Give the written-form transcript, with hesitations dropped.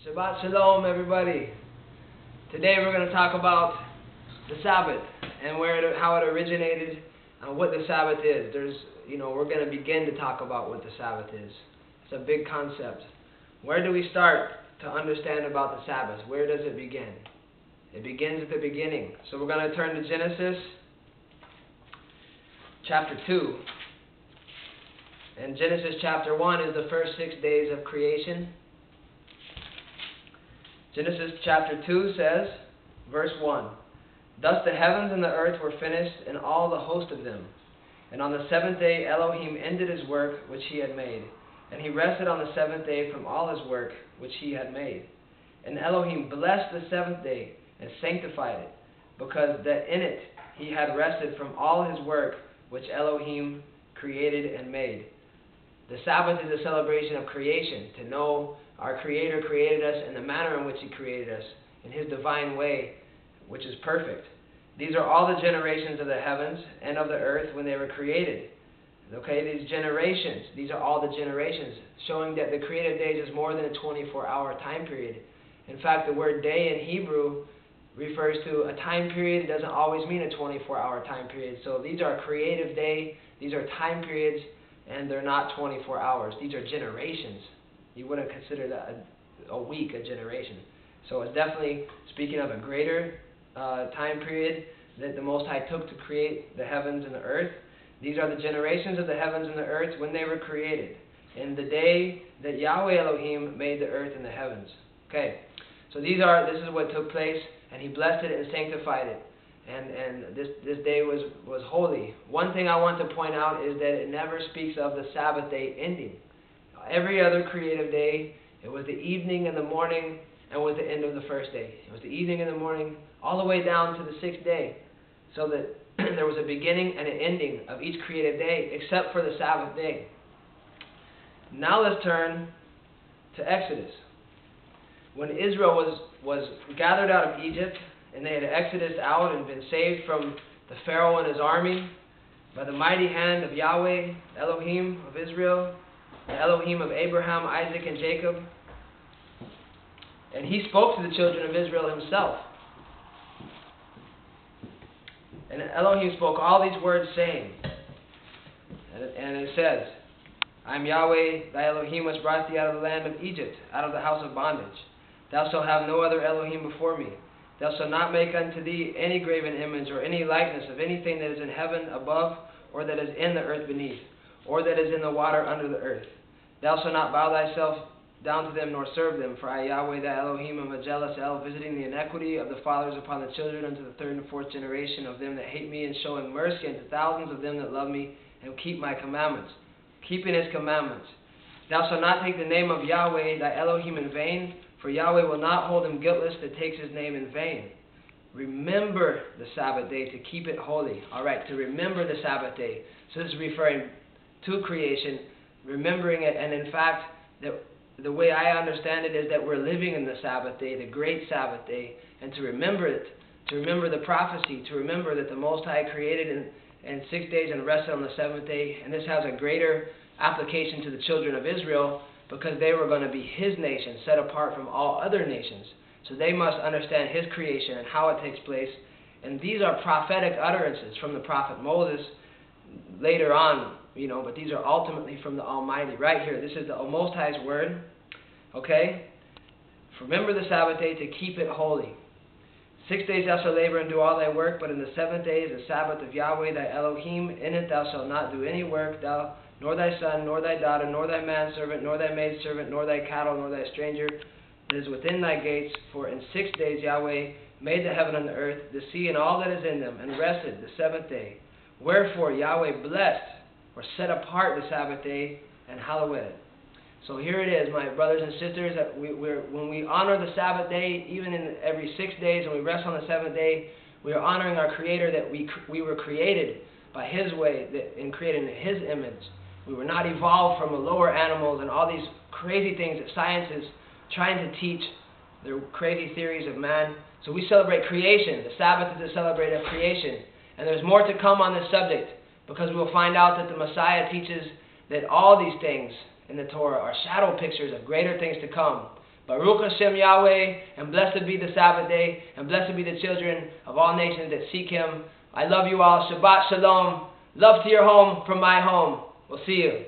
Shabbat Shalom, everybody. Today we're going to talk about the Sabbath and how it originated, and what the Sabbath is. We're going to begin to talk about what the Sabbath is. It's a big concept. Where do we start to understand about the Sabbath? Where does it begin? It begins at the beginning. So we're going to turn to Genesis chapter 2. And Genesis chapter 1 is the first 6 days of creation. Genesis chapter 2 says, verse 1, "Thus the heavens and the earth were finished, and all the host of them. And on the seventh day Elohim ended his work which he had made. And he rested on the seventh day from all his work which he had made. And Elohim blessed the seventh day and sanctified it, because that in it he had rested from all his work which Elohim created and made." The Sabbath is a celebration of creation, to know our Creator created us in the manner in which He created us, in His divine way, which is perfect. These are all the generations of the heavens and of the earth when they were created. Okay, these generations, these are all the generations, showing that the creative days is more than a 24-hour time period. In fact, the word day in Hebrew refers to a time period. It doesn't always mean a 24-hour time period. So these are creative day, these are time periods, and they're not 24 hours. These are generations. You wouldn't consider that a week a generation. So it's definitely speaking of a greater time period that the Most High took to create the heavens and the earth. These are the generations of the heavens and the earth when they were created, in the day that Yahweh Elohim made the earth and the heavens. Okay, so this is what took place, and He blessed it and sanctified it. And this day was holy. One thing I want to point out is that it never speaks of the Sabbath day ending. Every other creative day, it was the evening and the morning, and was the end of the first day. It was the evening and the morning, all the way down to the sixth day, so that there was a beginning and an ending of each creative day, except for the Sabbath day. Now let's turn to Exodus. When Israel was gathered out of Egypt, and they had exodus out and been saved from the Pharaoh and his army by the mighty hand of Yahweh, Elohim of Israel, the Elohim of Abraham, Isaac, and Jacob. And He spoke to the children of Israel Himself. And Elohim spoke all these words, saying, and it says, "I am Yahweh, thy Elohim, which brought thee out of the land of Egypt, out of the house of bondage. Thou shalt have no other Elohim before me. Thou shalt not make unto thee any graven image or any likeness of anything that is in heaven above, or that is in the earth beneath, or that is in the water under the earth. Thou shalt not bow thyself down to them nor serve them, for I, Yahweh thy Elohim, am a jealous El, visiting the iniquity of the fathers upon the children unto the third and fourth generation of them that hate me, and showing mercy unto thousands of them that love me and keep my commandments." Keeping His commandments. "Thou shalt not take the name of Yahweh thy Elohim in vain, for Yahweh will not hold him guiltless that takes His name in vain. Remember the Sabbath day to keep it holy." All right, to remember the Sabbath day. So this is referring to creation, remembering it, and in fact, the way I understand it is that we're living in the Sabbath day, the great Sabbath day, and to remember it, to remember the prophecy, to remember that the Most High created in 6 days and rested on the seventh day. And this has a greater application to the children of Israel, because they were going to be His nation, set apart from all other nations. So they must understand His creation and how it takes place. And these are prophetic utterances from the prophet Moses later on, but these are ultimately from the Almighty. Right here, this is the Most High's word. Okay? "Remember the Sabbath day to keep it holy. 6 days thou shalt labor and do all thy work, but in the seventh day is the Sabbath of Yahweh thy Elohim. In it thou shalt not do any work, thou, nor thy son, nor thy daughter, nor thy manservant, nor thy maidservant, nor thy cattle, nor thy stranger that is within thy gates. For in 6 days Yahweh made the heaven and the earth, the sea, and all that is in them, and rested the seventh day. Wherefore Yahweh blessed," or set apart, "the Sabbath day, and hallowed it." So here it is, my brothers and sisters, that when we honor the Sabbath day, even in every 6 days, and we rest on the seventh day, we are honoring our Creator, that we were created by His way, and created in His image. We were not evolved from the lower animals and all these crazy things that science is trying to teach, the crazy theories of man. So we celebrate creation. The Sabbath is a celebration of creation. And there's more to come on this subject, because we'll find out that the Messiah teaches that all these things in the Torah are shadow pictures of greater things to come. Baruch Hashem Yahweh, and blessed be the Sabbath day, and blessed be the children of all nations that seek Him. I love you all. Shabbat Shalom. Love to your home from my home. We'll see you.